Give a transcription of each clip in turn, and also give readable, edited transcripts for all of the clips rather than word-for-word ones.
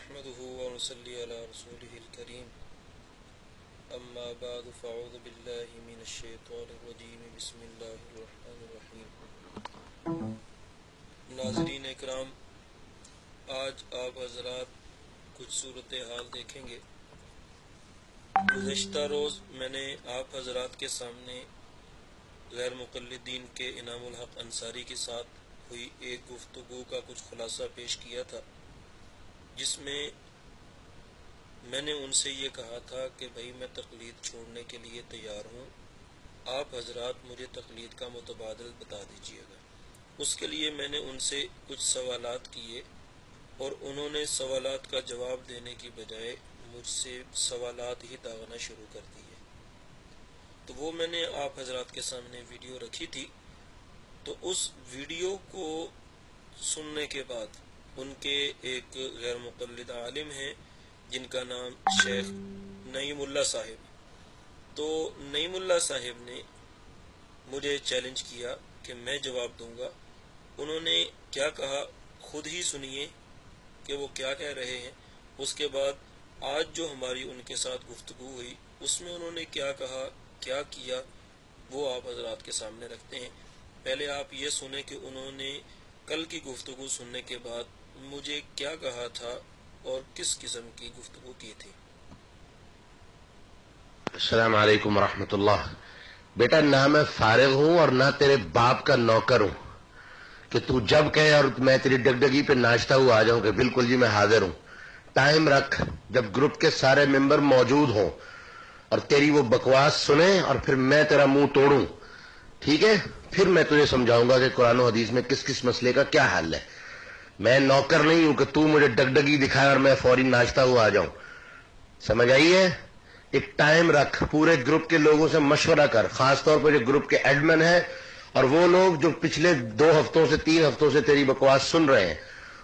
نحمده ونصلي على رسوله الكريم اما بعد فاعوذ بالله من الشیطان الرجیم بسم اللہ الرحمن الرحیم۔ ناظرین اکرام، آج آپ حضرات کچھ صورتحال دیکھیں گے۔ گزشتہ روز میں نے آپ حضرات کے سامنے غیر مقلدین کے انعام الحق انصاری کے ساتھ ہوئی ایک گفتگو کا کچھ خلاصہ پیش کیا تھا، جس میں میں نے ان سے یہ کہا تھا کہ بھائی میں تقلید چھوڑنے کے لیے تیار ہوں، آپ حضرات مجھے تقلید کا متبادل بتا دیجیے گا۔ اس کے لیے میں نے ان سے کچھ سوالات کیے اور انہوں نے سوالات کا جواب دینے کی بجائے مجھ سے سوالات ہی داغنا شروع کر دیے۔ تو وہ میں نے آپ حضرات کے سامنے ویڈیو رکھی تھی، تو اس ویڈیو کو سننے کے بعد ان کے ایک غیر مقلد عالم ہیں جن کا نام شیخ نعیم اللہ صاحب، تو نعیم اللہ صاحب نے مجھے چیلنج کیا کہ میں جواب دوں گا۔ انہوں نے کیا کہا خود ہی سنیے کہ وہ کیا کہہ رہے ہیں۔ اس کے بعد آج جو ہماری ان کے ساتھ گفتگو ہوئی اس میں انہوں نے کیا کہا، کیا کیا، وہ آپ حضرات کے سامنے رکھتے ہیں۔ پہلے آپ یہ سنیں کہ انہوں نے کل کی گفتگو سننے کے بعد مجھے کیا کہا تھا اور کس قسم کی گفتگو کی تھی۔ السلام علیکم ورحمۃ اللہ۔ بیٹا، نہ میں فارغ ہوں اور نہ تیرے باپ کا نوکر ہوں کہ تو جب کہے اور میں تیری ڈگڈگی پہ ناچتا ہوا آ جاؤں کہ بالکل جی میں حاضر ہوں۔ ٹائم رکھ جب گروپ کے سارے ممبر موجود ہوں اور تیری وہ بکواس سنیں اور پھر میں تیرا منہ توڑوں، ٹھیک ہے؟ پھر میں تجھے سمجھاؤں گا کہ قرآن و حدیث میں کس کس مسئلے کا کیا حل ہے۔ میں نوکر نہیں ہوں کہ تو مجھے ڈگڈگی دکھائے اور میں فوری ناچتا ہوا آ جاؤں۔ سمجھ آئی ہے؟ ایک ٹائم رکھ، پورے گروپ کے لوگوں سے مشورہ کر، خاص طور پر جو گروپ کے ایڈمن ہیں اور وہ لوگ جو پچھلے 2 ہفتوں سے 3 ہفتوں سے تیری بکواس سن رہے ہیں،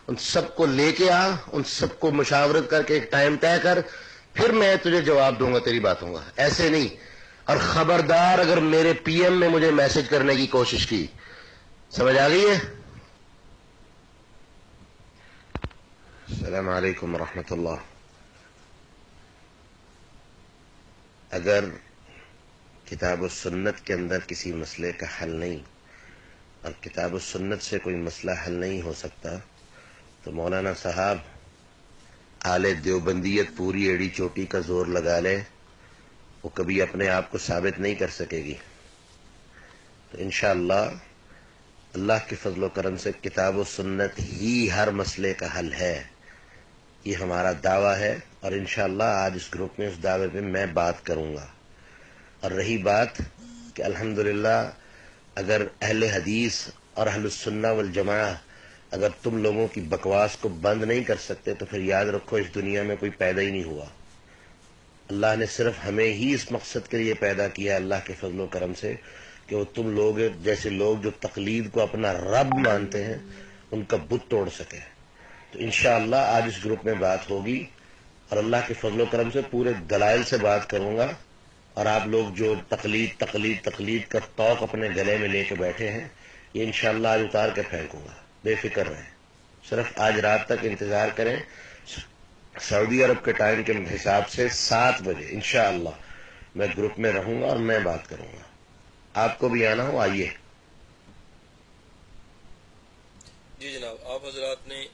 ان سب کو لے کے آ، ان سب کو مشاورت کر کے ایک ٹائم طے کر، پھر میں تجھے جواب دوں گا تیری باتوں کا، ایسے نہیں۔ اور خبردار اگر میرے پی ایم میں مجھے میسج کرنے کی کوشش کی، سمجھ آ گئی ہے؟ السلام علیکم ورحمۃ اللہ۔ اگر کتاب و سنت کے اندر کسی مسئلے کا حل نہیں اور کتاب و سنت سے کوئی مسئلہ حل نہیں ہو سکتا تو مولانا صاحب آل دیوبندیت پوری ایڑی چوٹی کا زور لگا لے، وہ کبھی اپنے آپ کو ثابت نہیں کر سکے گی۔ تو انشاءاللہ اللہ کے فضل و کرم سے کتاب و سنت ہی ہر مسئلے کا حل ہے، یہ ہمارا دعویٰ ہے، اور انشاءاللہ آج اس گروپ میں اس دعوے پہ میں بات کروں گا۔ اور رہی بات کہ الحمدللہ اگر اہل حدیث اور اہل السنہ والجماعہ اگر تم لوگوں کی بکواس کو بند نہیں کر سکتے تو پھر یاد رکھو اس دنیا میں کوئی پیدا ہی نہیں ہوا۔ اللہ نے صرف ہمیں ہی اس مقصد کے لیے پیدا کیا، اللہ کے فضل و کرم سے، کہ وہ تم لوگ جیسے لوگ جو تقلید کو اپنا رب مانتے ہیں ان کا بت توڑ سکے۔ تو انشاءاللہ آج اس گروپ میں بات ہوگی اور اللہ کے فضل و کرم سے پورے دلائل سے بات کروں گا، اور آپ لوگ جو تقلید کا طوق اپنے گلے میں لے کے بیٹھے ہیں یہ انشاءاللہ آج اتار کے پھینکوں گا، بے فکر رہیں۔ صرف آج رات تک انتظار کریں، سعودی عرب کے ٹائم کے حساب سے 7 بجے انشاءاللہ میں گروپ میں رہوں گا اور میں بات کروں گا۔ آپ کو بھی آنا ہو آئیے۔ جی جناب، آپ حضرات نے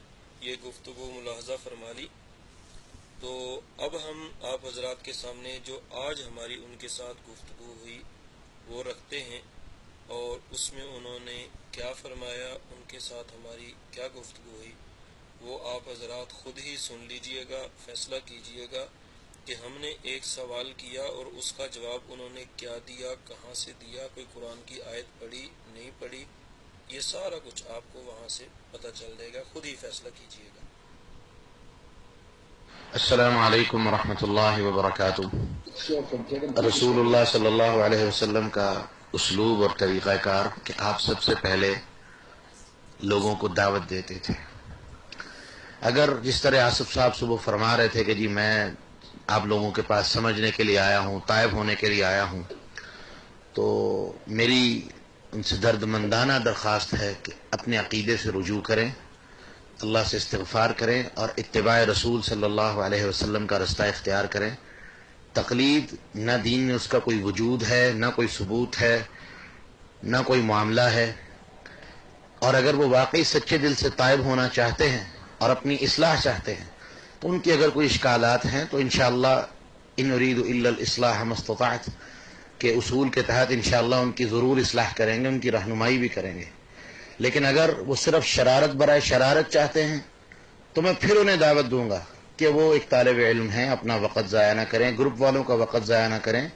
یہ گفتگو ملاحظہ فرما لی، تو اب ہم آپ حضرات کے سامنے جو آج ہماری ان کے ساتھ گفتگو ہوئی وہ رکھتے ہیں، اور اس میں انہوں نے کیا فرمایا، ان کے ساتھ ہماری کیا گفتگو ہوئی، وہ آپ حضرات خود ہی سن لیجئے گا، فیصلہ کیجئے گا کہ ہم نے ایک سوال کیا اور اس کا جواب انہوں نے کیا دیا، کہاں سے دیا، کوئی قرآن کی آیت پڑھی نہیں پڑھی، یہ سارا کچھ آپ کو وہاں سے پتہ چل جائے گا، خود ہی فیصلہ کیجئے گا۔ السلام علیکم ورحمۃ اللہ وبرکاتہ۔ رسول اللہ صلی اللہ علیہ وسلم کا اسلوب اور طریقہ کار کہ آپ سب سے پہلے لوگوں کو دعوت دیتے تھے۔ اگر جس طرح آصف صاحب صبح فرما رہے تھے کہ جی میں آپ لوگوں کے پاس سمجھنے کے لیے آیا ہوں، طائب ہونے کے لیے آیا ہوں، تو میری ان سے درد مندانہ درخواست ہے کہ اپنے عقیدے سے رجوع کریں، اللہ سے استغفار کریں اور اتباع رسول صلی اللہ علیہ وسلم کا رستہ اختیار کریں. تقلید نہ دین میں اس کا کوئی وجود ہے، نہ کوئی ثبوت ہے، نہ کوئی معاملہ ہے. اور اگر وہ واقعی سچے دل سے تائب ہونا چاہتے ہیں اور اپنی اصلاح چاہتے ہیں تو ان کی اگر کوئی اشکالات ہیں تو انشاءاللہ ان اريد الا الاصلاح ما استطعت کے اصول کے تحت انشاءاللہ ان کی ضرور اصلاح کریں گے، ان کی رہنمائی بھی کریں گے. لیکن اگر وہ صرف شرارت برائے شرارت چاہتے ہیں تو میں پھر انہیں دعوت دوں گا کہ وہ ایک طالب علم ہیں، اپنا وقت ضائع نہ کریں، گروپ والوں کا وقت ضائع نہ کریں.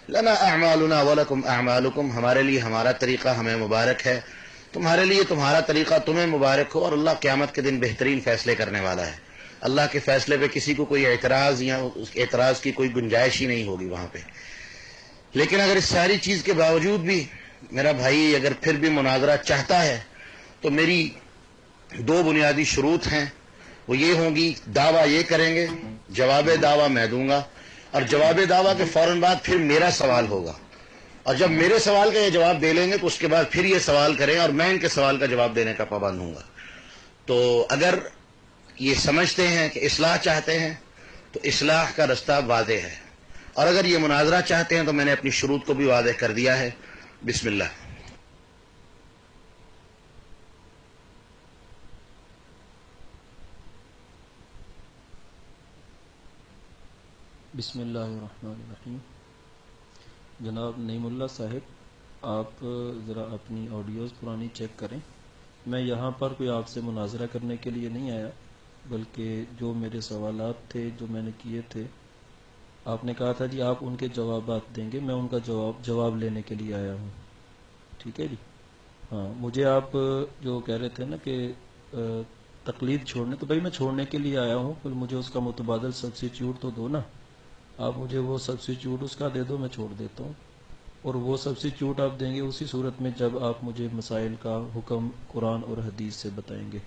لنا اعمالنا ولکم اعمالکم، ہمارے لیے ہمارا طریقہ ہمیں مبارک ہے، تمہارے لیے تمہارا طریقہ تمہیں مبارک ہو. اور اللہ قیامت کے دن بہترین فیصلے کرنے والا ہے. اللہ کے فیصلے پہ کسی کو کوئی اعتراض یا اس اعتراض کی کوئی گنجائش ہی نہیں ہوگی وہاں پہ. لیکن اگر اس ساری چیز کے باوجود بھی میرا بھائی اگر پھر بھی مناظرہ چاہتا ہے تو میری دو بنیادی شروط ہیں. وہ یہ ہوں گی، دعویٰ یہ کریں گے، جواب دعویٰ میں دوں گا، اور جواب دعویٰ کے فوراً بعد پھر میرا سوال ہوگا. اور جب میرے سوال کا یہ جواب دے لیں گے تو اس کے بعد پھر یہ سوال کریں اور میں ان کے سوال کا جواب دینے کا پابند ہوں گا. تو اگر یہ سمجھتے ہیں کہ اصلاح چاہتے ہیں تو اصلاح کا رستہ واضح ہے، اور اگر یہ مناظرہ چاہتے ہیں تو میں نے اپنی شروط کو بھی واضح کر دیا ہے. بسم اللہ. بسم اللہ الرحمن الرحیم. جناب نعیم اللہ صاحب، آپ ذرا اپنی آڈیوز پرانی چیک کریں. میں یہاں پر کوئی آپ سے مناظرہ کرنے کے لیے نہیں آیا، بلکہ جو میرے سوالات تھے جو میں نے کیے تھے، آپ نے کہا تھا جی آپ ان کے جوابات دیں گے، میں ان کا جواب لینے کے لیے آیا ہوں. ٹھیک ہے جی. ہاں، مجھے آپ جو کہہ رہے تھے نا کہ تقلید چھوڑنے، تو بھائی میں چھوڑنے کے لیے آیا ہوں، پھر مجھے اس کا متبادل سبسٹیچیوٹ تو دو نا. آپ مجھے وہ سبسٹیچیوٹ اس کا دے دو، میں چھوڑ دیتا ہوں. اور وہ سبسٹیچیوٹ آپ دیں گے اسی صورت میں جب آپ مجھے مسائل کا حکم قرآن اور حدیث سے بتائیں گے.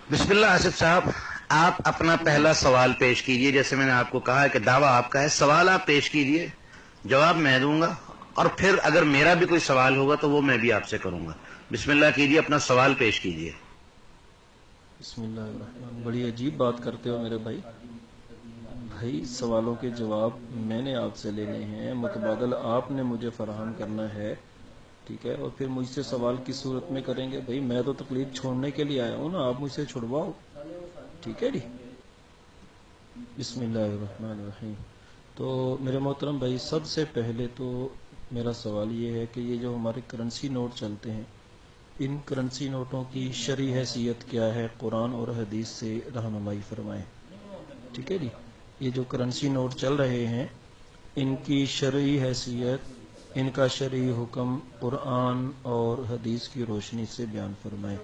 بسم اللہ. آصف صاحب، آپ اپنا پہلا سوال پیش کیجئے. جیسے میں نے آپ کو کہا ہے کہ دعویٰ آپ کا ہے، سوال آپ پیش کیجئے، جواب میں دوں گا، اور پھر اگر میرا بھی کوئی سوال ہوگا تو وہ میں بھی آپ سے کروں گا. بسم اللہ کیجئے، اپنا سوال پیش کیجئے. بسم اللہ الرحمن. بڑی عجیب بات کرتے ہو میرے بھائی. بھائی سوالوں کے جواب میں نے آپ سے لینے ہیں، متبادل آپ نے مجھے فراہم کرنا ہے. ٹھیک ہے، اور پھر مجھ سے سوال کس صورت میں کریں گے؟ بھائی میں تو تقلید چھوڑنے کے لیے آیا ہوں نا، آپ مجھ سے چھڑواؤ. ٹھیک ہے جی. بسم اللہ الرحمن الرحیم. تو میرے محترم بھائی، سب سے پہلے تو میرا سوال یہ ہے کہ یہ جو ہمارے کرنسی نوٹ چلتے ہیں، ان کرنسی نوٹوں کی شرعی حیثیت کیا ہے؟ قرآن اور حدیث سے رہنمائی فرمائیں. ٹھیک ہے جی. یہ جو کرنسی نوٹ چل رہے ہیں، ان کی شرعی حیثیت، ان کا شرعی حکم قرآن اور حدیث کی روشنی سے بیان فرمائیں.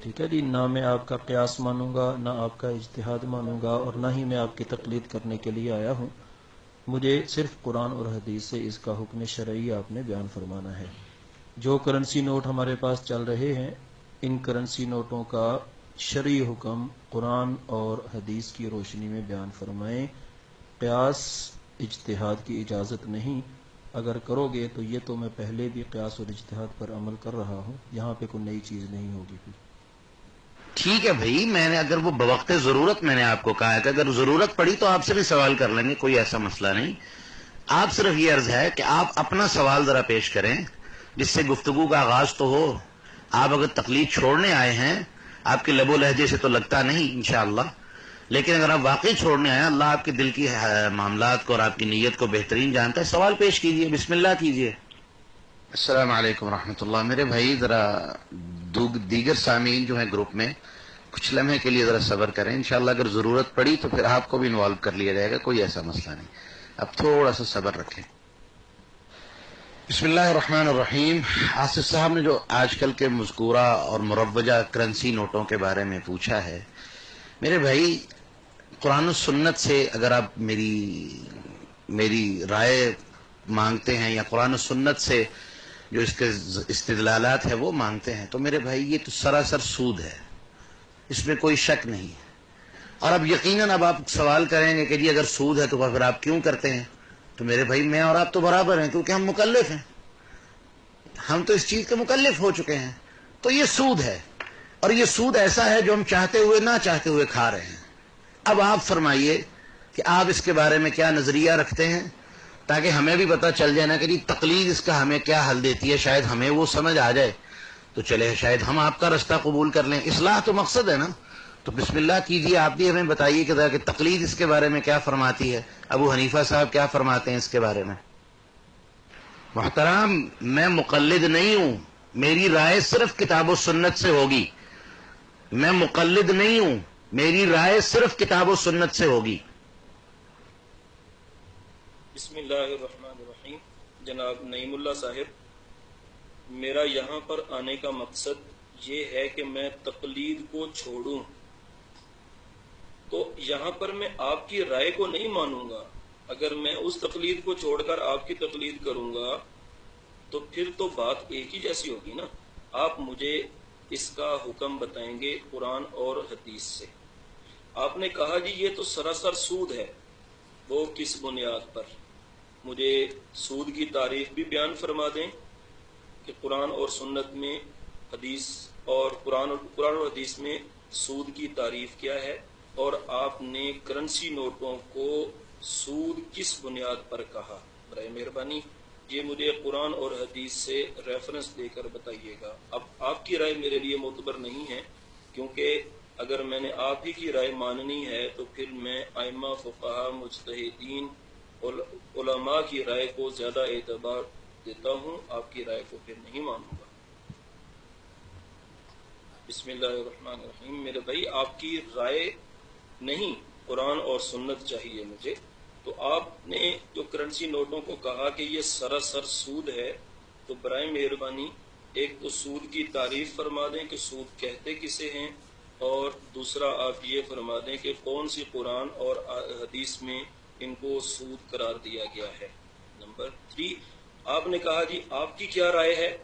ٹھیک ہے جی. نہ میں آپ کا قیاس مانوں گا، نہ آپ کا اجتہاد مانوں گا، اور نہ ہی میں آپ کی تقلید کرنے کے لیے آیا ہوں. مجھے صرف قرآن اور حدیث سے اس کا حکم شرعی آپ نے بیان فرمانا ہے. جو کرنسی نوٹ ہمارے پاس چل رہے ہیں، ان کرنسی نوٹوں کا شرعی حکم قرآن اور حدیث کی روشنی میں بیان فرمائیں. قیاس اجتہاد کی اجازت نہیں. اگر کرو گے تو یہ تو میں پہلے بھی قیاس اور اجتہاد پر عمل کر رہا ہوں، یہاں پہ کوئی نئی چیز نہیں ہوگی. ٹھیک ہے بھائی، میں نے اگر وہ بوقت ضرورت میں نے آپ کو کہا ہے کہ اگر ضرورت پڑی تو آپ سے بھی سوال کر لیں گے، کوئی ایسا مسئلہ نہیں. آپ صرف یہ عرض ہے کہ آپ اپنا سوال ذرا پیش کریں جس سے گفتگو کا آغاز تو ہو. آپ اگر تقلید چھوڑنے آئے ہیں، آپ کے لب و لہجے سے تو لگتا نہیں انشاءاللہ، لیکن اگر آپ واقعی چھوڑنے آئے ہیں، اللہ آپ کے دل کی معاملات کو اور آپ کی نیت کو بہترین جانتا ہے. سوال پیش کیجئے، بسم اللہ کیجئے. السلام علیکم ورحمۃ اللہ. میرے بھائی ذرا دیگر سامعین جو ہیں گروپ میں کچھ لمحے کے لیے ذرا صبر کریں. انشاءاللہ اگر ضرورت پڑی تو پھر آپ کو بھی انوالو کر لیا جائے گا، کوئی ایسا مسئلہ نہیں. اب تھوڑا سا صبر رکھیں. بسم اللہ الرحمن الرحیم. آصف صاحب نے جو آج کل کے مذکورہ اور مروجہ کرنسی نوٹوں کے بارے میں پوچھا ہے، میرے بھائی قرآن و سنت سے اگر آپ میری رائے مانگتے ہیں یا قرآن و سنت سے جو اس کے استدلالات ہیں وہ مانگتے ہیں، تو میرے بھائی یہ تو سراسر سود ہے، اس میں کوئی شک نہیں ہے. اور اب یقیناً اب آپ سوال کریں گے کہ جی اگر سود ہے تو پھر آپ کیوں کرتے ہیں؟ تو میرے بھائی میں اور آپ تو برابر ہیں، کیونکہ ہم مکلف ہیں. ہم تو اس چیز کے مکلف ہو چکے ہیں. تو یہ سود ہے، اور یہ سود ایسا ہے جو ہم چاہتے ہوئے نہ چاہتے ہوئے کھا رہے ہیں. اب آپ فرمائیے کہ آپ اس کے بارے میں کیا نظریہ رکھتے ہیں، تاکہ ہمیں بھی پتہ چل جائے نا کہ تقلید اس کا ہمیں کیا حل دیتی ہے. شاید ہمیں وہ سمجھ آ جائے تو چلے، شاید ہم آپ کا رستہ قبول کر لیں. اصلاح تو مقصد ہے نا. تو بسم اللہ کیجیے، آپ بھی ہمیں بتائیے کہ تقلید اس کے بارے میں کیا فرماتی ہے. ابو حنیفہ صاحب کیا فرماتے ہیں اس کے بارے میں؟ محترم، میں مقلد نہیں ہوں، میری رائے صرف کتاب و سنت سے ہوگی. میں مقلد نہیں ہوں، میری رائے صرف کتاب و سنت سے ہوگی. بسم اللہ الرحمن الرحیم. جناب نعیم اللہ صاحب، میرا یہاں پر آنے کا مقصد یہ ہے کہ میں تقلید کو چھوڑوں. تو یہاں پر میں آپ کی رائے کو نہیں مانوں گا. اگر میں اس تقلید کو چھوڑ کر آپ کی تقلید کروں گا تو پھر تو بات ایک ہی جیسی ہوگی نا. آپ مجھے اس کا حکم بتائیں گے قرآن اور حدیث سے. آپ نے کہا جی یہ تو سراسر سود ہے، وہ کس بنیاد پر؟ مجھے سود کی تعریف بھی بیان فرما دیں کہ قرآن اور سنت میں حدیث اور قرآن اور حدیث میں سود کی تعریف کیا ہے، اور آپ نے کرنسی نوٹوں کو سود کس بنیاد پر کہا. برائے مہربانی یہ مجھے قرآن اور حدیث سے ریفرنس دے کر بتائیے گا. اب آپ کی رائے میرے لیے معتبر نہیں ہے، کیونکہ اگر میں نے آپ ہی کی رائے ماننی ہے تو پھر میں ائمہ، فقہا، مجتہدین، علماء کی رائے کو زیادہ اعتبار دیتا ہوں. آپ کی رائے کو پھر نہیں مانوں گا. بسم اللہ الرحمن الرحیم. میرے بھائی آپ کی رائے نہیں، قرآن اور سنت چاہیے مجھے. تو آپ نے جو کرنسی نوٹوں کو کہا کہ یہ سراسر سود ہے، تو برائے مہربانی ایک تو سود کی تعریف فرما دیں کہ سود کہتے کسے ہیں، اور دوسرا آپ یہ فرما دیں کہ کون سی قرآن اور حدیث میں ان کو سود قرار دیا گیا ہے. نمبر 3، آپ نے کہا جی آپ کی کیا رائے ہے.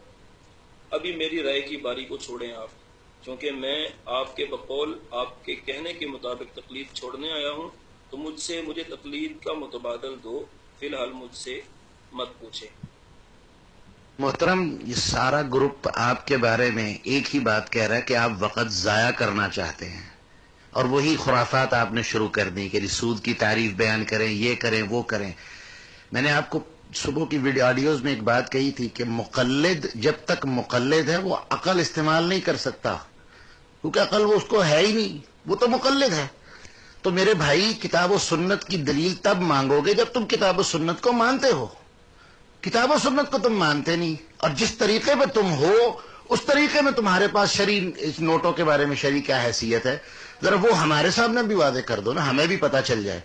ابھی میری رائے کی باری کو چھوڑیں آپ، کیونکہ میں آپ کے بقول آپ کے کہنے کے مطابق تقلید چھوڑنے آیا ہوں. تو مجھے تقلید کا متبادل دو، فی الحال مجھ سے مت پوچھیں. محترم، یہ سارا گروپ آپ کے بارے میں ایک ہی بات کہہ رہا ہے کہ آپ وقت ضائع کرنا چاہتے ہیں، اور وہی خرافات آپ نے شروع کر دی کہ سود کی تعریف بیان کریں، یہ کریں وہ کریں. میں نے آپ کو صبح کی ویڈیو آڈیوز میں ایک بات کہی تھی کہ مقلد جب تک مقلد ہے وہ عقل استعمال نہیں کر سکتا، کیونکہ عقل وہ اس کو ہے ہی نہیں، وہ تو مقلد ہے. تو میرے بھائی، کتاب و سنت کی دلیل تب مانگو گے جب تم کتاب و سنت کو مانتے ہو. کتاب و سنت کو تم مانتے نہیں، اور جس طریقے میں تم ہو اس طریقے میں تمہارے پاس شرعی اس نوٹوں کے بارے میں شرعی کیا حیثیت ہے، ذرا وہ ہمارے سامنے بھی واضح کر دو نا، ہمیں بھی پتہ چل جائے.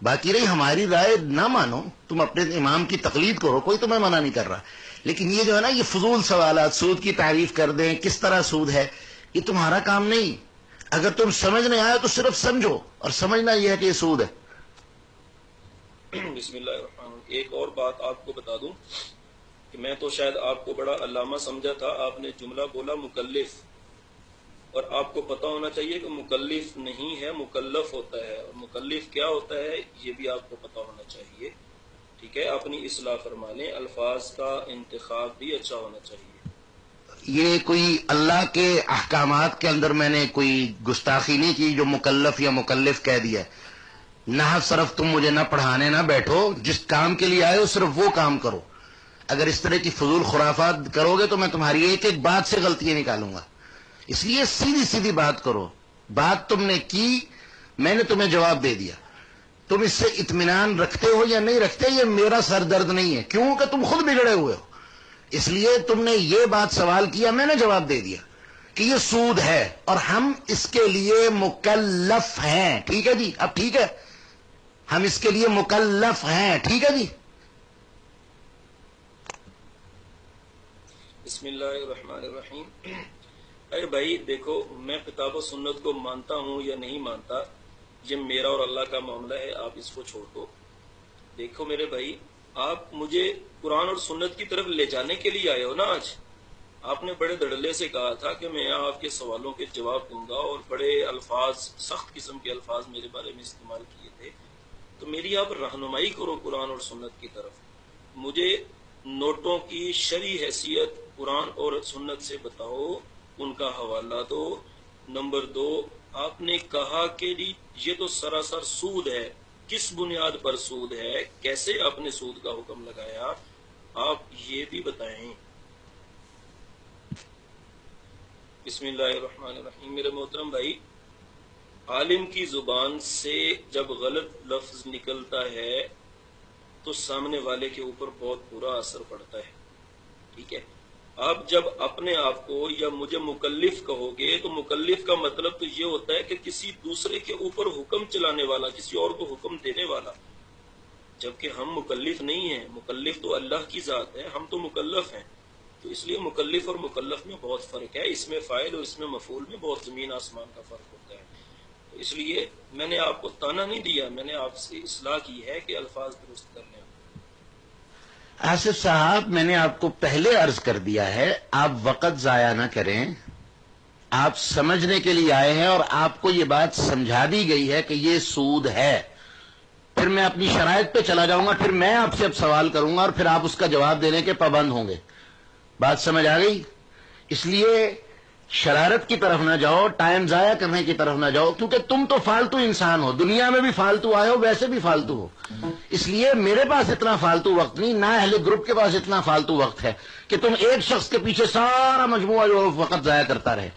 باقی رہی ہماری رائے نہ مانو، تم اپنے امام کی تقلید کرو، کوئی تمہیں منع نہیں کر رہا. لیکن یہ جو ہے نا، یہ فضول سوالات، سود کی تعریف کر دیں، کس طرح سود ہے، یہ تمہارا کام نہیں. اگر تم سمجھ نہیں آیا تو صرف سمجھو، اور سمجھنا یہ ہے کہ یہ سود ہے. بسم اللہ الرحمن الرحیم. ایک اور بات آپ کو بتا دوں کہ میں تو شاید آپ کو بڑا علامہ سمجھا تھا. آپ نے جملہ بولا مکلف، اور آپ کو پتہ ہونا چاہیے کہ مکلف نہیں ہے، مکلف ہوتا ہے. اور مکلف کیا ہوتا ہے یہ بھی آپ کو پتہ ہونا چاہیے. ٹھیک ہے، اپنی اصلاح فرما لیں، الفاظ کا انتخاب بھی اچھا ہونا چاہیے. یہ کوئی اللہ کے احکامات کے اندر میں نے کوئی گستاخی نہیں کی جو مکلف یا مکلف کہہ دیا. نحو صرف تم مجھے نہ پڑھانے نہ بیٹھو، جس کام کے لیے آئے ہو صرف وہ کام کرو. اگر اس طرح کی فضول خرافات کرو گے تو میں تمہاری ایک ایک بات سے غلطیاں نکالوں گا. اس لیے سیدھی سیدھی بات کرو. بات تم نے کی، میں نے تمہیں جواب دے دیا. تم اس سے اطمینان رکھتے ہو یا نہیں رکھتے یہ میرا سر درد نہیں ہے، کیوں کہ تم خود بگڑے ہوئے ہو. اس لیے تم نے یہ بات سوال کیا، میں نے جواب دے دیا کہ یہ سود ہے اور ہم اس کے لیے مکلف ہیں. ٹھیک ہے جی، اب ٹھیک ہے، ہم اس کے لیے مکلف ہیں. ٹھیک ہے جی. بسم اللہ الرحمن الرحیم. ارے بھائی دیکھو، میں کتاب و سنت کو مانتا ہوں یا نہیں مانتا یہ میرا اور اللہ کا معاملہ ہے، آپ اس کو چھوڑ دو. دیکھو میرے بھائی، آپ مجھے قرآن اور سنت کی طرف لے جانے کے لیے آئے ہو نا. آج آپ نے بڑے دھڑلے سے کہا تھا کہ میں یہاں آپ کے سوالوں کے جواب دوں گا، اور بڑے الفاظ، سخت قسم کے الفاظ میرے بارے میں استعمال کیے تھے. تو میری آپ رہنمائی کرو قرآن اور سنت کی طرف. مجھے نوٹوں کی شرعی حیثیت قرآن اور سنت سے بتاؤ، ان کا حوالہ دو۔ نمبر 2، آپ نے کہا کہ جی یہ تو سراسر سود ہے، کس بنیاد پر سود ہے، کیسے آپ نے سود کا حکم لگایا، آپ یہ بھی بتائیں۔ بسم اللہ الرحمن الرحیم۔ میرے محترم بھائی، عالم کی زبان سے جب غلط لفظ نکلتا ہے تو سامنے والے کے اوپر بہت برا اثر پڑتا ہے، ٹھیک ہے۔ آپ جب اپنے آپ کو یا مجھے مکلف کہو گے تو مکلف کا مطلب تو یہ ہوتا ہے کہ کسی دوسرے کے اوپر حکم چلانے والا، کسی اور کو حکم دینے والا، جبکہ ہم مکلف نہیں ہیں۔ مکلف تو اللہ کی ذات ہے، ہم تو مکلف ہیں۔ تو اس لیے مکلف اور مکلف میں بہت فرق ہے، اس میں فاعل اور اس میں مفعول میں بہت زمین آسمان کا فرق ہوتا ہے۔ تو اس لیے میں نے آپ کو طعنہ نہیں دیا، میں نے آپ سے اصلاح کی ہے کہ الفاظ درست کر لیں۔ آصف صاحب، میں نے آپ کو پہلے عرض کر دیا ہے، آپ وقت ضائع نہ کریں۔ آپ سمجھنے کے لیے آئے ہیں اور آپ کو یہ بات سمجھا دی گئی ہے کہ یہ سود ہے۔ پھر میں اپنی شرائط پہ چلا جاؤں گا، پھر میں آپ سے اب سوال کروں گا اور پھر آپ اس کا جواب دینے کے پابند ہوں گے۔ بات سمجھ آ گئی؟ اس لیے شرارت کی طرف نہ جاؤ، ٹائم ضائع کرنے کی طرف نہ جاؤ، کیونکہ تم تو فالتو انسان ہو، دنیا میں بھی فالتو آئے ہو، ویسے بھی فالتو ہو۔ اس لیے میرے پاس اتنا فالتو وقت نہیں، نہ اہل گروپ کے پاس اتنا فالتو وقت ہے کہ تم ایک شخص کے پیچھے سارا مجموعہ جو وقت ضائع کرتا رہے۔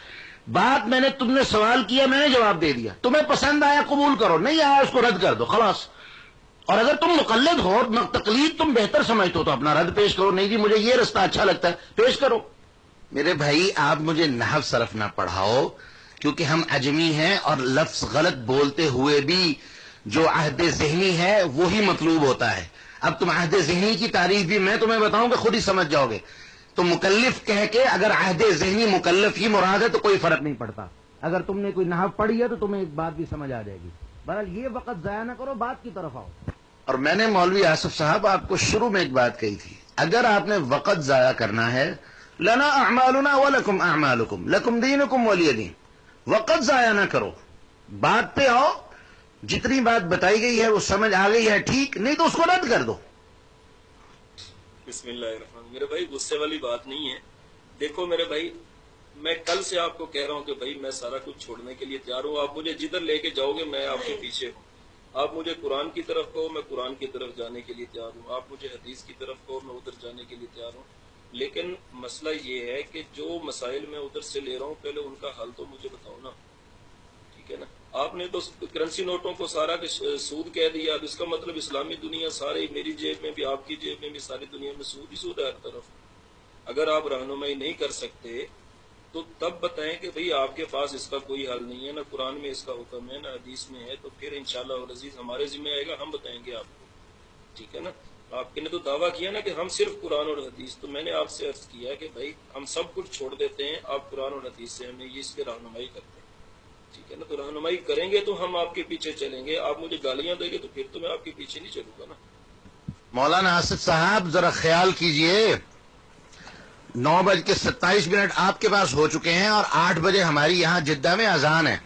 بات میں نے، تم نے سوال کیا، میں نے جواب دے دیا، تمہیں پسند آیا قبول کرو، نہیں آیا اس کو رد کر دو، خلاص۔ اور اگر تم مقلد ہو، تقلید تم بہتر سمجھتے ہو تو اپنا رد پیش کرو، نہیں جی مجھے یہ رستہ اچھا لگتا ہے، پیش کرو۔ میرے بھائی، آپ مجھے نحو صرف نہ پڑھاؤ، کیونکہ ہم اجمی ہیں اور لفظ غلط بولتے ہوئے بھی جو عہد ذہنی ہے وہی مطلوب ہوتا ہے۔ اب تم عہد ذہنی کی تعریف بھی میں تمہیں بتاؤں کہ خود ہی سمجھ جاؤ گے۔ تو مکلف کہہ کے اگر عہد ذہنی مکلف ہی مراد ہے تو کوئی فرق نہیں پڑتا۔ اگر تم نے کوئی نحو پڑھی ہے تو تمہیں ایک بات بھی سمجھ آ جائے گی۔ بہرحال یہ وقت ضائع نہ کرو، بات کی طرف آؤ۔ اور میں نے مولوی آصف صاحب آپ کو شروع میں ایک بات کہی تھی، اگر آپ نے وقت ضائع کرنا ہے، لنا اعمالنا ولکم اعمالکم لکم دینکم ولی دین، وقت ضائع نہ کرو، بات پہ آؤ۔ جتنی بات بتائی گئی ہے وہ سمجھ آ گئی ہے، ٹھیک، نہیں تو اس کو رد کر دو۔ بسم اللہ الرحمن۔ میرے بھائی غصے والی بات نہیں ہے۔ دیکھو میرے بھائی، میں کل سے آپ کو کہہ رہا ہوں کہ بھائی میں سارا کچھ چھوڑنے کے لیے تیار ہوں، آپ مجھے جدھر لے کے جاؤ گے میں آپ کے پیچھے ہوں۔ آپ مجھے قرآن کی طرف کہو، میں قرآن کی طرف جانے کے لیے تیار ہوں، آپ مجھے حدیث کی طرف کہو، میں ادھر جانے کے لیے تیار ہوں۔ لیکن مسئلہ یہ ہے کہ جو مسائل میں ادھر سے لے رہا ہوں پہلے ان کا حل تو مجھے بتاؤ نا، ٹھیک ہے نا۔ آپ نے تو کرنسی نوٹوں کو سارا سود کہہ دیا، اب اس کا مطلب اسلامی دنیا سارے، میری جیب میں بھی، آپ کی جیب میں بھی، ساری دنیا میں سود ہی سود ہے ہر طرف۔ اگر آپ رہنمائی نہیں کر سکتے تو تب بتائیں کہ بھئی آپ کے پاس اس کا کوئی حل نہیں ہے، نہ قرآن میں اس کا حکم ہے نہ حدیث میں ہے، تو پھر انشاءاللہ العزیز ہمارے ذمہ آئے گا، ہم بتائیں گے آپ کو، ٹھیک ہے نا۔ آپ نے تو دعویٰ کیا نا کہ ہم صرف قرآن اور حدیث، تو میں نے آپ سے عرض کیا کہ بھائی ہم سب کچھ چھوڑ دیتے ہیں، آپ قرآن اور حدیث سے ہمیں یہ اس کی رہنمائی کرتے ہیں، ٹھیک ہے نا۔ تو رہنمائی کریں گے تو ہم آپ کے پیچھے چلیں گے، آپ مجھے گالیاں دیں گے تو پھر تو میں آپ کے پیچھے نہیں چلوں گا نا۔ مولانا آصف صاحب ذرا خیال کیجئے، 9:27 آپ کے پاس ہو چکے ہیں اور 8 بجے ہماری یہاں جدہ میں اذان ہے،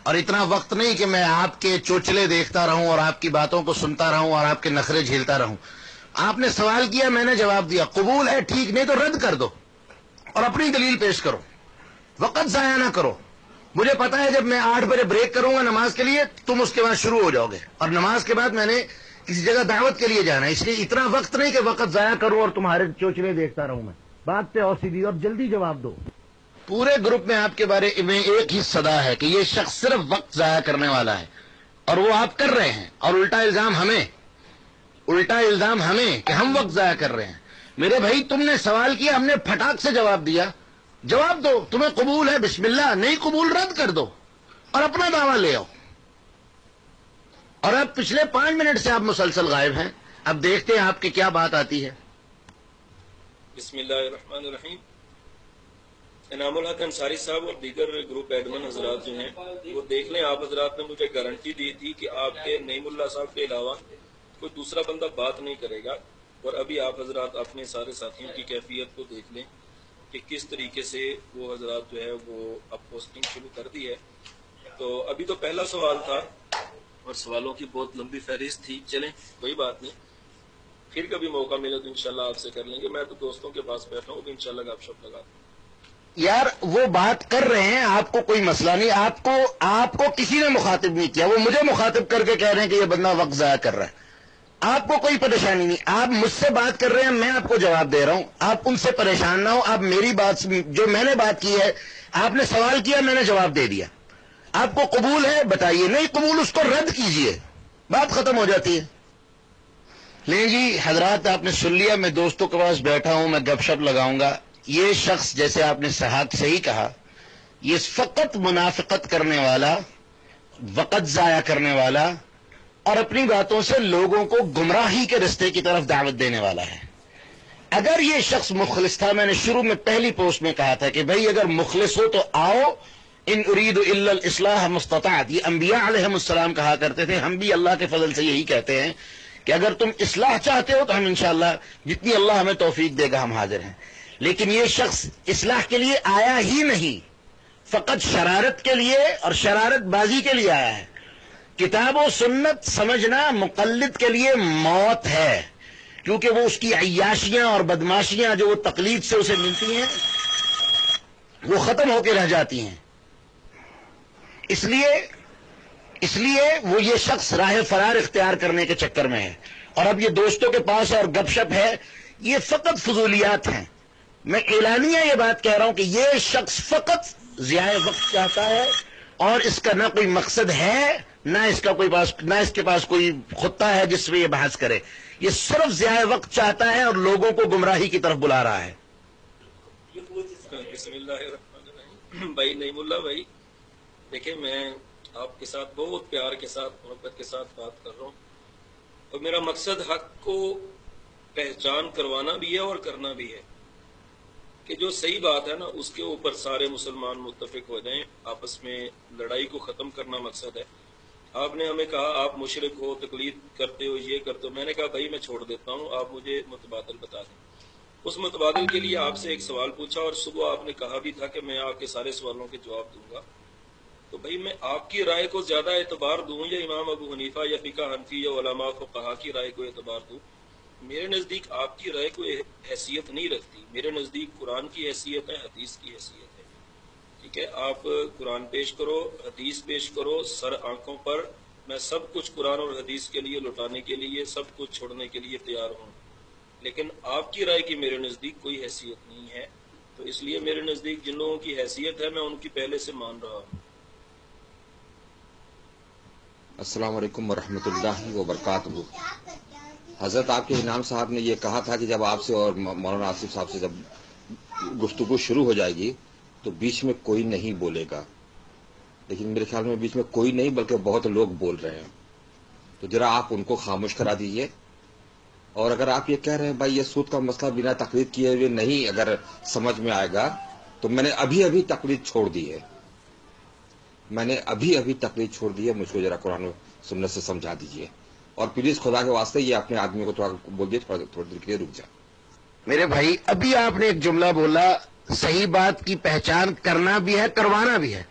اور اتنا وقت نہیں کہ میں آپ کے چوچلے دیکھتا رہوں اور آپ کی باتوں کو سنتا رہوں اور آپ کے نخرے جھیلتا رہوں۔ آپ نے سوال کیا، میں نے جواب دیا، قبول ہے ٹھیک، نہیں تو رد کر دو اور اپنی دلیل پیش کرو، وقت ضائع نہ کرو۔ مجھے پتا ہے جب میں 8 بجے بریک کروں گا نماز کے لیے تم اس کے بعد شروع ہو جاؤ گے، اور نماز کے بعد میں نے کسی جگہ دعوت کے لیے جانا ہے، اس لیے اتنا وقت نہیں کہ وقت ضائع کروں اور تمہارے چوچلے دیکھتا رہوں میں۔ بات پہ اور سیدھی، اور جلدی جواب دو۔ پورے گروپ میں آپ کے بارے میں ایک ہی صدا ہے کہ یہ شخص صرف وقت ضائع کرنے والا ہے، اور وہ آپ کر رہے ہیں، اور الٹا الزام ہمیں کہ ہم وقت ضائع کر رہے ہیں۔ میرے بھائی تم نے سوال کیا، ہم نے پھٹاک سے جواب دیا، جواب دو، تمہیں قبول ہے بسم اللہ، نہیں قبول رد کر دو اور اپنا دعویٰ لے آؤ۔ اور اب پچھلے 5 منٹ سے آپ مسلسل غائب ہیں، اب دیکھتے ہیں آپ کی کیا بات آتی ہے۔ بسم اللہ الرحمن الرحیم۔ انعام الحق انصاری صاحب اور دیگر گروپ ایڈمن حضرات جو ہیں وہ دیکھ لیں، آپ حضرات نے مجھے گارنٹی دی تھی کہ آپ کے نعیم اللہ صاحب کے علاوہ کوئی دوسرا بندہ بات نہیں کرے گا، اور ابھی آپ حضرات اپنے سارے ساتھیوں کی کیفیت کو دیکھ لیں کہ کس طریقے سے وہ حضرات جو ہے وہ اب پوسٹنگ شروع کر دی ہے۔ تو ابھی تو پہلا سوال تھا اور سوالوں کی بہت لمبی فہرست تھی، چلیں کوئی بات نہیں۔ پھر کبھی موقع ملے تو انشاءاللہ آپ سے کر لیں گے. میں تو دوستوں کے پاس بیٹھا ہوں, انشاءاللہ گپ شپ لگا دوں. یار وہ بات کر رہے ہیں, آپ کو کوئی مسئلہ نہیں, آپ کو کسی نے مخاطب نہیں کیا, وہ مجھے مخاطب کر کے کہہ رہے ہیں کہ یہ بندہ وقت ضائع کر رہا ہے. آپ کو کوئی پریشانی نہیں, آپ مجھ سے بات کر رہے ہیں, میں آپ کو جواب دے رہا ہوں, آپ ان سے پریشان نہ ہو. آپ میری بات جو میں نے بات کی ہے, آپ نے سوال کیا, میں نے جواب دے دیا. آپ کو قبول ہے بتائیے, نہیں قبول اس کو رد کیجئے, بات ختم ہو جاتی ہے. لیں جی حضرات, آپ نے سن لیا, میں دوستوں کے پاس بیٹھا ہوں, میں گپ شپ لگاؤں گا. یہ شخص جیسے آپ نے صحیح کہا, یہ فقط منافقت کرنے والا, وقت ضائع کرنے والا اور اپنی باتوں سے لوگوں کو گمراہی کے رستے کی طرف دعوت دینے والا ہے. اگر یہ شخص مخلص تھا, میں نے شروع میں پہلی پوسٹ میں کہا تھا کہ بھئی اگر مخلص ہو تو آؤ, ان اريد الا الاصلاح ما استطعت. یہ انبیاء علیہم السلام کہا کرتے تھے, ہم بھی اللہ کے فضل سے یہی کہتے ہیں کہ اگر تم اصلاح چاہتے ہو تو ہم انشاءاللہ جتنی اللہ ہمیں توفیق دے گا ہم حاضر ہیں. لیکن یہ شخص اصلاح کے لیے آیا ہی نہیں, فقط شرارت کے لیے اور شرارت بازی کے لیے آیا ہے. کتاب و سنت سمجھنا مقلد کے لیے موت ہے, کیونکہ وہ اس کی عیاشیاں اور بدماشیاں جو وہ تقلید سے اسے ملتی ہیں وہ ختم ہو کے رہ جاتی ہیں. اس لیے وہ یہ شخص راہ فرار اختیار کرنے کے چکر میں ہے. اور اب یہ دوستوں کے پاس اور گپ شپ ہے, یہ فقط فضولیات ہیں. میں اعلانیہ یہ بات کہہ رہا ہوں کہ یہ شخص فقط ضیاء وقت چاہتا ہے, اور اس کا نہ کوئی مقصد ہے, نہ اس کے پاس کوئی خطہ ہے جس میں یہ بحث کرے. یہ صرف ضیاء وقت چاہتا ہے اور لوگوں کو گمراہی کی طرف بلا رہا ہے. بسم اللہ الرحمن الرحیم. بھائی نعیم اللہ بھائی, دیکھیں میں آپ کے ساتھ بہت پیار کے ساتھ, محبت کے ساتھ بات کر رہا ہوں, اور میرا مقصد حق کو پہچان کروانا بھی ہے اور کرنا بھی ہے کہ جو صحیح بات ہے نا اس کے اوپر سارے مسلمان متفق ہو جائیں, آپس میں لڑائی کو ختم کرنا مقصد ہے. آپ نے ہمیں کہا آپ مشرک ہو, تقلید کرتے ہو, یہ کرتے ہو. میں نے کہا بھائی میں چھوڑ دیتا ہوں, آپ مجھے متبادل بتا دیں. اس متبادل کے لیے آپ سے ایک سوال پوچھا, اور صبح آپ نے کہا بھی تھا کہ میں آپ کے سارے سوالوں کے جواب دوں گا. تو بھائی میں آپ کی رائے کو زیادہ اعتبار دوں یا امام ابو حنیفہ یا فقہ حنفی یا علماء فقہا کی رائے کو اعتبار دوں؟ میرے نزدیک آپ کی رائے کو حیثیت نہیں رکھتی. میرے نزدیک قرآن کی حیثیت ہے, حدیث کی حیثیت ہے. ٹھیک ہے, آپ قرآن پیش کرو, حدیث پیش کرو, سر آنکھوں پر. میں سب کچھ قرآن اور حدیث کے لیے لٹانے کے لیے, سب کچھ چھوڑنے کے لیے تیار ہوں, لیکن آپ کی رائے کی میرے نزدیک کوئی حیثیت نہیں ہے. تو اس لیے میرے نزدیک جن لوگوں کی حیثیت ہے میں ان کی پہلے سے مان رہا ہوں. السلام علیکم ورحمۃ اللہ وبرکاتہ. حضرت آپ کے انعام صاحب نے یہ کہا تھا کہ جب آپ سے اور مولانا آصف صاحب سے جب گفتگو شروع ہو جائے گی تو بیچ میں کوئی نہیں بولے گا. لیکن میرے خیال میں بیچ میں کوئی نہیں بلکہ بہت لوگ بول رہے ہیں, تو ذرا آپ ان کو خاموش کرا دیجئے. اور اگر آپ یہ کہہ رہے ہیں بھائی یہ سود کا مسئلہ بنا تقلید کیے ہوئے نہیں اگر سمجھ میں آئے گا, تو میں نے ابھی تقلید چھوڑ دی ہے. میں نے ابھی تقلید چھوڑ دی ہے. مجھ کو ذرا قرآن و سنت سے سمجھا دیجئے, اور پلیز خدا کے واسطے یہ اپنے آدمی کو تھوڑا بول دیے, تھوڑی دیر کے لیے رک جائے. میرے بھائی ابھی آپ نے ایک جملہ بولا, صحیح بات کی پہچان کرنا بھی ہے, کروانا بھی ہے.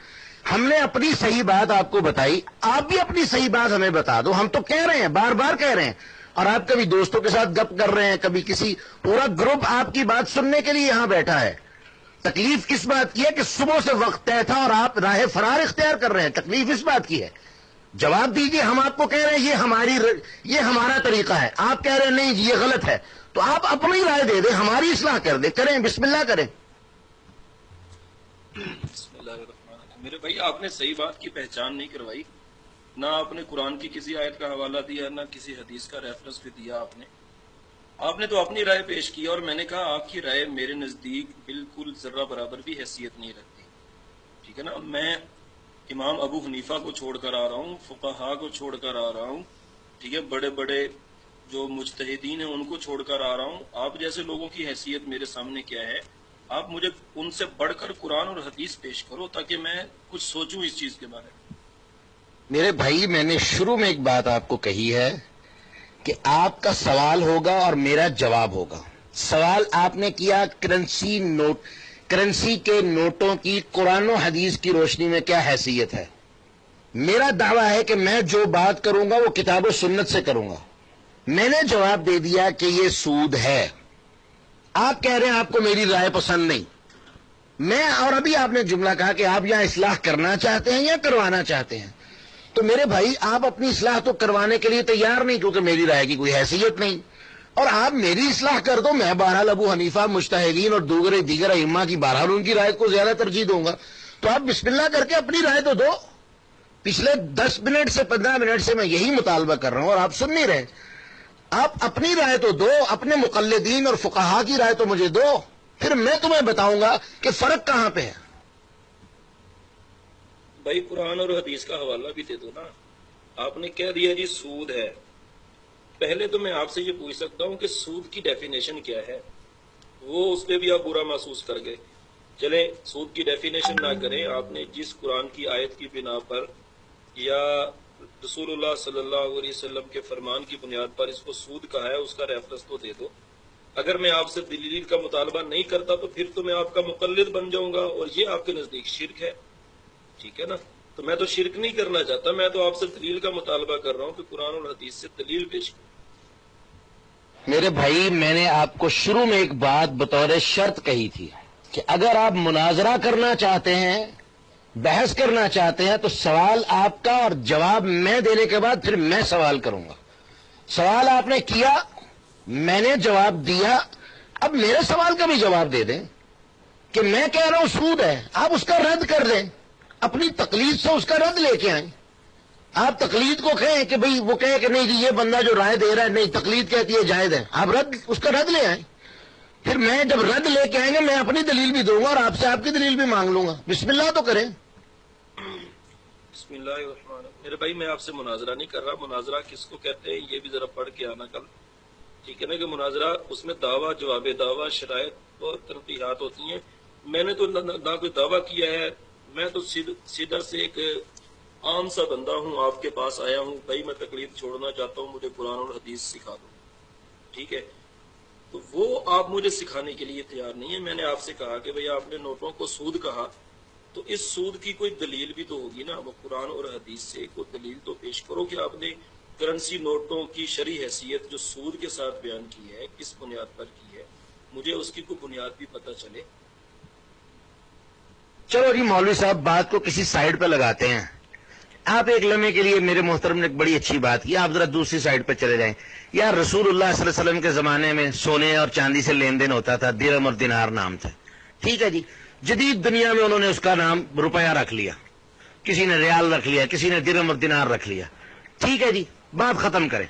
ہم نے اپنی صحیح بات آپ کو بتائی, آپ بھی اپنی صحیح بات ہمیں بتا دو. ہم تو کہہ رہے ہیں, بار بار کہہ رہے ہیں, اور آپ کبھی دوستوں کے ساتھ گپ کر رہے ہیں, کبھی کسی, پورا گروپ آپ کی بات سننے کے لیے یہاں بیٹھا ہے. تکلیف اس بات کی ہے کہ صبح سے وقت طے تھا اور آپ راہ فرار اختیار کر رہے ہیں. تکلیف اس بات کی ہے. جواب دیجئے. ہم آپ کو کہہ رہے ہیں یہ ہمارا طریقہ ہے, آپ کہہ رہے ہیں نہیں یہ غلط ہے, تو آپ اپنی رائے دے دیں, ہماری اصلاح کر دیں. کریں, بسم اللہ کریں. بسم اللہ الرحمن الرحیم. میرے بھائی آپ نے صحیح بات کی پہچان نہیں کروائی, نہ آپ نے قرآن کی کسی آیت کا حوالہ دیا, نہ کسی حدیث کا ریفرنس بھی دیا. آپ نے تو اپنی رائے پیش کی, اور میں نے کہا آپ کی رائے میرے نزدیک بالکل ذرہ برابر بھی حیثیت نہیں رکھتی. ٹھیک ہے نا, میں امام ابو حنیفہ کو چھوڑ کر آ رہا ہوں, فقہا کو چھوڑ کر آ رہا ہوں, ٹھیک ہے, بڑے بڑے جو مجتہدین ہیں ان کو چھوڑ کر آ رہا ہوں. آپ جیسے لوگوں کی حیثیت میرے سامنے کیا ہے, آپ مجھے ان سے بڑھ کر قرآن اور حدیث پیش کرو تاکہ میں کچھ سوچوں اس چیز کے بارے میں. میرے بھائی میں نے شروع میں ایک بات آپ کو کہی ہے کہ آپ کا سوال ہوگا اور میرا جواب ہوگا. سوال آپ نے کیا کرنسی کے نوٹوں کی قرآن و حدیث کی روشنی میں کیا حیثیت ہے. میرا دعویٰ ہے کہ میں جو بات کروں گا وہ کتاب و سنت سے کروں گا. میں نے جواب دے دیا کہ یہ سود ہے. آپ کہہ رہے ہیں آپ کو میری رائے پسند نہیں. میں اور ابھی آپ نے جملہ کہا کہ آپ یہاں اصلاح کرنا چاہتے ہیں یا کروانا چاہتے ہیں. تو میرے بھائی آپ اپنی اصلاح تو کروانے کے لیے تیار نہیں, کیونکہ میری رائے کی کوئی حیثیت نہیں. اور آپ میری اصلاح کر دو, میں بہرحال ابو حنیفہ, مجتہدین اور دیگر ائمہ کی بہرحال ان کی رائے کو زیادہ ترجیح دوں گا. تو آپ بسم اللہ کر کے اپنی رائے تو دو. پچھلے 10 منٹ سے 15 منٹ سے میں یہی مطالبہ کر رہا ہوں اور آپ سن نہیں رہے. آپ اپنی رائے تو دو, اپنے مقلدین اور فقہا کی رائے تو مجھے دو, پھر میں تمہیں بتاؤں گا کہ فرق کہاں پہ ہے. بھائی قرآن اور حدیث کا حوالہ بھی دے دو نا. آپ نے کہہ دیا جی سود ہے. پہلے تو میں آپ سے یہ پوچھ سکتا ہوں کہ سود کی ڈیفینیشن کیا ہے. وہ اس پہ بھی آپ برا محسوس کر گئے. چلیں سود کی ڈیفینیشن نہ کریں, آپ نے جس قرآن کی آیت کی بنا پر یا رسول اللہ صلی اللہ علیہ وسلم کے فرمان کی بنیاد پر اس کو سود کہا ہے, اس کا ریفرنس تو دے دو. اگر میں آپ سے دلیل کا مطالبہ نہیں کرتا تو پھر تو میں آپ کا مقلد بن جاؤں گا, اور یہ آپ کے نزدیک شرک ہے. ٹھیک ہے نا. تو میں تو شرک نہیں کرنا چاہتا, میں تو آپ سے دلیل کا مطالبہ کر رہا ہوں کہ قرآن اور حدیث سے دلیل پیش کرو. میرے بھائی, میں نے آپ کو شروع میں ایک بات بطور شرط کہی تھی کہ اگر آپ مناظرہ کرنا چاہتے ہیں, بحث کرنا چاہتے ہیں, تو سوال آپ کا اور جواب میں دینے کے بعد پھر میں سوال کروں گا. سوال آپ نے کیا, میں نے جواب دیا, اب میرے سوال کا بھی جواب دے دیں کہ میں کہہ رہا ہوں سود ہے, آپ اس کا رد کر دیں, اپنی تقلید سے اس کا رد لے کے آئیں. آپ تقلید کو کہیں کہ بھئی وہ کہے کہ نہیں جی یہ بندہ جو رائے دے رہا ہے نہیں, تقلید کہتی ہے جائز ہے, آپ اس کا رد لے آئیں. پھر میں جب رد لے کے آئیں گے میں اپنی دلیل بھی دوں گا اور آپ سے آپ کی دلیل بھی مانگ لوں گا. بسم اللہ تو کریں. بسم اللہ الرحمن الرحیم. میرے بھائی میں آپ سے مناظرہ نہیں کر رہا. مناظرہ کس کو کہتے ہیں یہ بھی ذرا پڑھ کے آنا کل. ٹھیک ہے نا, کہ مناظرہ اس میں دعویٰ, جواب دعویٰ, شرائط اور تنقیحات ہوتی ہیں. میں نے تو نہ کوئی دعویٰ کیا ہے, میں تو سیدھا سے ایک عام سا بندہ ہوں, آپ کے پاس آیا ہوں. بھائی میں تقلید چھوڑنا چاہتا ہوں, مجھے قرآن اور حدیث سکھا دو. ٹھیک ہے, تو وہ آپ مجھے سکھانے کے لیے تیار نہیں ہے. میں نے آپ سے کہا کہ بھئی آپ نے نوٹوں کو سود کہا, تو اس سود کی کوئی دلیل بھی تو ہوگی نا. وہ قرآن اور حدیث سے کوئی دلیل تو پیش کرو کہ آپ نے کرنسی نوٹوں کی شرعی حیثیت جو سود کے ساتھ بیان کی ہے کس بنیاد پر کی ہے. مجھے اس کی کوئی بنیاد بھی پتہ چلے. چلو جی مولوی صاحب بات کو کسی سائیڈ پہ لگاتے ہیں. آپ ایک لمحے کے لیے میرے محترم نے ایک بڑی اچھی بات کی, آپ ذرا دوسری سائیڈ پہ چلے جائیں. یار رسول اللہ صلی اللہ علیہ وسلم کے زمانے میں سونے اور چاندی سے لین دین ہوتا تھا, درہم اور دینار نام تھا. ٹھیک ہے جی, جدید دنیا میں انہوں نے اس کا نام روپیہ رکھ لیا, کسی نے ریال رکھ لیا, کسی نے درہم اور دینار رکھ لیا. ٹھیک ہے جی, بات ختم کریں.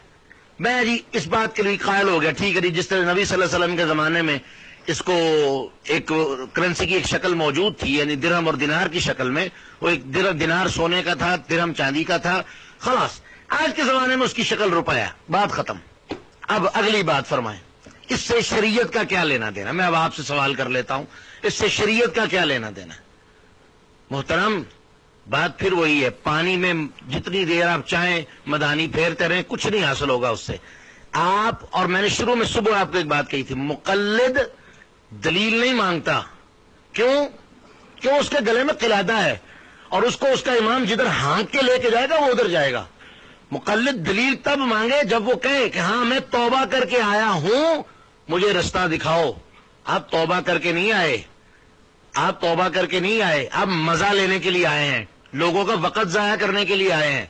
میں جی اس بات کے لیے قائل ہو گیا, ٹھیک ہے جی, جس طرح نبی صلی اللہ علیہ وسلم کے زمانے میں اس کو ایک کرنسی کی ایک شکل موجود تھی, یعنی درہم اور دینار کی شکل میں, وہ ایک دینار سونے کا تھا, درہم چاندی کا تھا. خلاص آج کے زمانے میں اس کی شکل روپیہ, بات ختم. اب اگلی بات فرمائیں, اس سے شریعت کا کیا لینا دینا؟ میں اب آپ سے سوال کر لیتا ہوں, اس سے شریعت کا کیا لینا دینا؟ محترم بات پھر وہی ہے, پانی میں جتنی دیر آپ چاہیں مدانی پھیرتے رہیں کچھ نہیں حاصل ہوگا اس سے. آپ اور میں نے شروع میں صبح آپ کو ایک بات کہی تھی, مقلد دلیل نہیں مانگتا. کیوں اس کے گلے میں قلادہ ہے اور اس کو اس کا امام جدھر ہانک کے لے کے جائے گا وہ ادھر جائے گا. مقلد دلیل تب مانگے جب وہ کہے کہ ہاں میں توبہ کر کے آیا ہوں, مجھے رستہ دکھاؤ. آپ توبہ کر کے نہیں آئے, آپ توبہ کر کے نہیں آئے, آپ مزہ لینے کے لیے آئے ہیں, لوگوں کا وقت ضائع کرنے کے لیے آئے ہیں.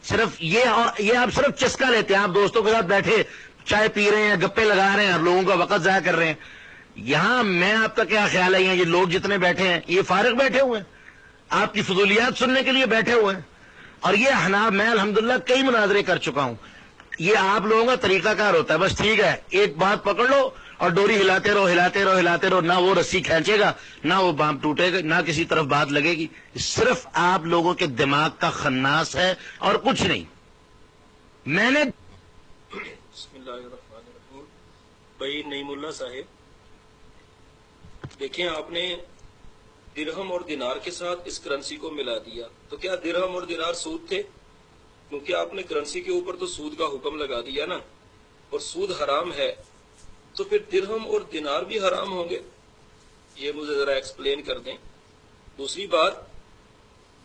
صرف یہ آپ صرف چسکا لیتے ہیں, آپ دوستوں کے ساتھ بیٹھے چائے پی رہے ہیں, گپے لگا رہے ہیں اور لوگوں کا وقت ضائع کر رہے ہیں. یہاں میں آپ کا کیا خیال ہے, یہ لوگ جتنے بیٹھے ہیں یہ فارغ بیٹھے ہوئے ہیں, آپ کی فضولیات سننے کے لیے بیٹھے ہوئے ہیں. اور یہ حناب, میں الحمدللہ کئی مناظرے کر چکا ہوں. یہ آپ لوگوں کا طریقہ کار ہوتا ہے, بس ٹھیک ہے ایک بات پکڑ لو اور ڈوری ہلاتے رہو ہلاتے رہو ہلاتے رہو, نہ وہ رسی کھینچے گا, نہ وہ بام ٹوٹے گا, نہ کسی طرف بات لگے گی. صرف آپ لوگوں کے دماغ کا خناس ہے اور کچھ نہیں. میں نے بسم اللہ الرحمن الرحیم. بھائی نعیم اللہ صاحب دیکھیں, آپ نے درہم اور دینار کے ساتھ اس کرنسی کو ملا دیا, تو کیا درہم اور دینار سود تھے؟ کیونکہ آپ نے کرنسی کے اوپر تو سود کا حکم لگا دیا نا, اور سود حرام ہے, تو پھر درہم اور دینار بھی حرام ہوں گے. یہ مجھے ذرا ایکسپلین کر دیں. دوسری بات,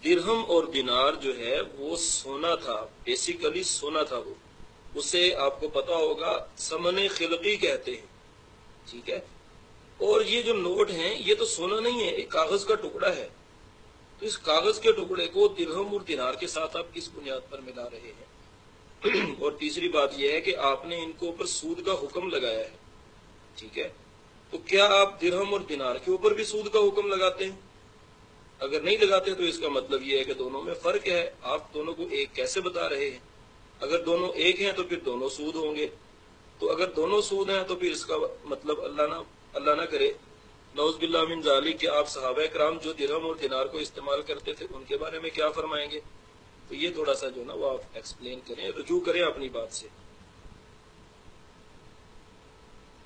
درہم اور دینار جو ہے وہ سونا تھا, بیسیکلی سونا تھا وہ, اسے آپ کو پتا ہوگا ثمن خلقی کہتے ہیں، ٹھیک ہے؟ اور یہ جو نوٹ ہیں یہ تو سونا نہیں ہے، ایک کاغذ کا ٹکڑا ہے. تو اس کاغذ کے ٹکڑے کو درہم اور دینار کے ساتھ آپ کس بنیاد پر ملا رہے ہیں؟ اور تیسری بات یہ ہے کہ آپ نے ان کو اوپر سود کا حکم لگایا ہے، ٹھیک ہے؟ تو کیا آپ درہم اور دینار کے اوپر بھی سود کا حکم لگاتے ہیں؟ اگر نہیں لگاتے تو اس کا مطلب یہ ہے کہ دونوں میں فرق ہے. آپ دونوں کو ایک کیسے بتا رہے ہیں؟ اگر دونوں ایک ہیں تو پھر دونوں سود ہوں گے. تو اگر دونوں سود ہیں تو پھر اس کا مطلب اللہ نہ کرے نعوذ باللہ من ذالک کہ آپ صحابہ کرام جو درہم اور دینار کو استعمال کرتے تھے ان کے بارے میں کیا فرمائیں گے؟ تو یہ تھوڑا سا جو نا وہ آپ ایکسپلین کریں، رجوع کریں اپنی بات سے.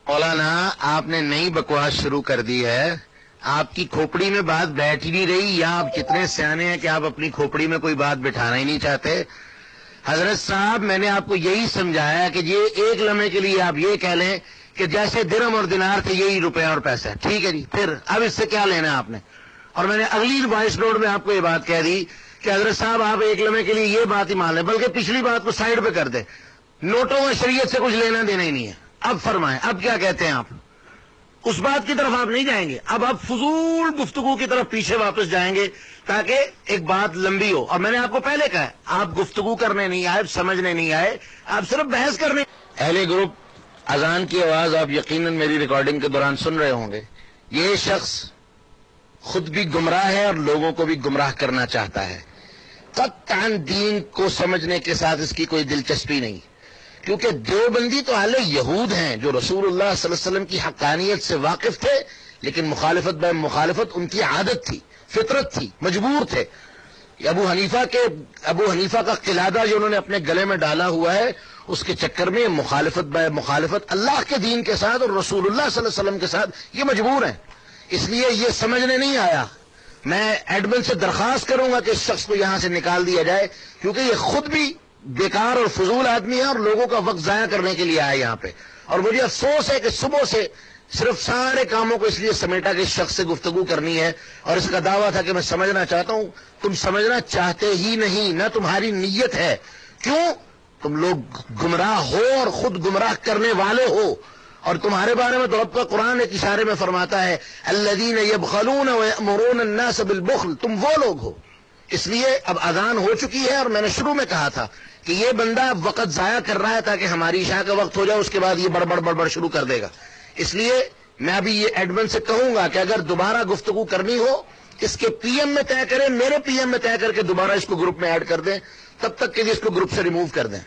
مولانا آپ نے نئی بکواس شروع کر دی ہے. آپ کی کھوپڑی میں بات بیٹھ ہی نہیں رہی، یا آپ کتنے سیانے ہیں کہ آپ اپنی کھوپڑی میں کوئی بات بٹھانا ہی نہیں چاہتے. حضرت صاحب میں نے آپ کو یہی سمجھایا کہ یہ ایک لمحے کے لیے آپ یہ کہہ لیں کہ جیسے درہم اور دینار تھے یہی روپے اور پیسہ، ٹھیک ہے جی، پھر اب اس سے کیا لینا آپ نے؟ اور میں نے اگلی وائس نوٹ میں آپ کو یہ بات کہہ دی کہ حضرت صاحب آپ ایک لمحے کے لیے یہ بات ہی مان لیں، بلکہ پچھلی بات کو سائڈ پہ کر دیں. نوٹوں میں شریعت سے کچھ لینا دینا ہی نہیں ہے. اب فرمائیں اب کیا کہتے ہیں آپ؟ اس بات کی طرف آپ نہیں جائیں گے، اب آپ فضول گفتگو کی طرف پیچھے واپس جائیں گے تاکہ ایک بات لمبی ہو. اور میں نے آپ کو پہلے کہا آپ گفتگو کرنے نہیں آئے، سمجھنے نہیں آئے، آپ صرف بحث کرنے. اہل گروپ اذان کی آواز آپ یقیناً میری ریکارڈنگ کے دوران سن رہے ہوں گے. یہ شخص خود بھی گمراہ ہے اور لوگوں کو بھی گمراہ کرنا چاہتا ہے. قطعاً دین کو سمجھنے کے ساتھ اس کی کوئی دلچسپی نہیں، کیونکہ دیوبندی تو اہل یہود ہیں جو رسول اللہ صلی اللہ علیہ وسلم کی حقانیت سے واقف تھے، لیکن مخالفت بے مخالفت ان کی عادت تھی، فطرت تھی، مجبور تھے. ابو حنیفہ کا قلادہ جو انہوں نے اپنے گلے میں ڈالا ہوا ہے، اس کے چکر میں مخالفت بے مخالفت اللہ کے دین کے ساتھ اور رسول اللہ صلی اللہ علیہ وسلم کے ساتھ یہ مجبور ہیں. اس لیے یہ سمجھنے نہیں آیا. میں ایڈمن سے درخواست کروں گا کہ اس شخص کو یہاں سے نکال دیا جائے، کیونکہ یہ خود بھی بیکار اور فضول آدمی ہے اور لوگوں کا وقت ضائع کرنے کے لیے آیا یہاں پہ. اور مجھے افسوس ہے کہ صبح سے صرف سارے کاموں کو اس لیے سمیٹا کہ اس شخص سے گفتگو کرنی ہے، اور اس کا دعویٰ تھا کہ میں سمجھنا چاہتا ہوں. تم سمجھنا چاہتے ہی نہیں، نہ تمہاری نیت ہے. کیوں؟ تم لوگ گمراہ ہو اور خود گمراہ کرنے والے ہو. اور تمہارے بارے میں تو رب کا قرآن ایک اشارے میں فرماتا ہے الذین یبخلون ویأمرون الناس بالبخل، تم وہ لوگ ہو. اس لیے اب اذان ہو چکی ہے، اور میں نے شروع میں کہا تھا کہ یہ بندہ وقت ضائع کر رہا ہے تاکہ ہماری عشاء کا وقت ہو جائے، اس کے بعد یہ بڑبڑ شروع کر دے گا. اس لیے میں ابھی یہ ایڈمن سے کہوں گا کہ اگر دوبارہ گفتگو کرنی ہو اس کے پی ایم میں طے کریں، میرے پی ایم میں طے کر کے دوبارہ اس کو گروپ میں ایڈ کر دیں، تب تک کہ اس کو گروپ سے ریموو کر دیں.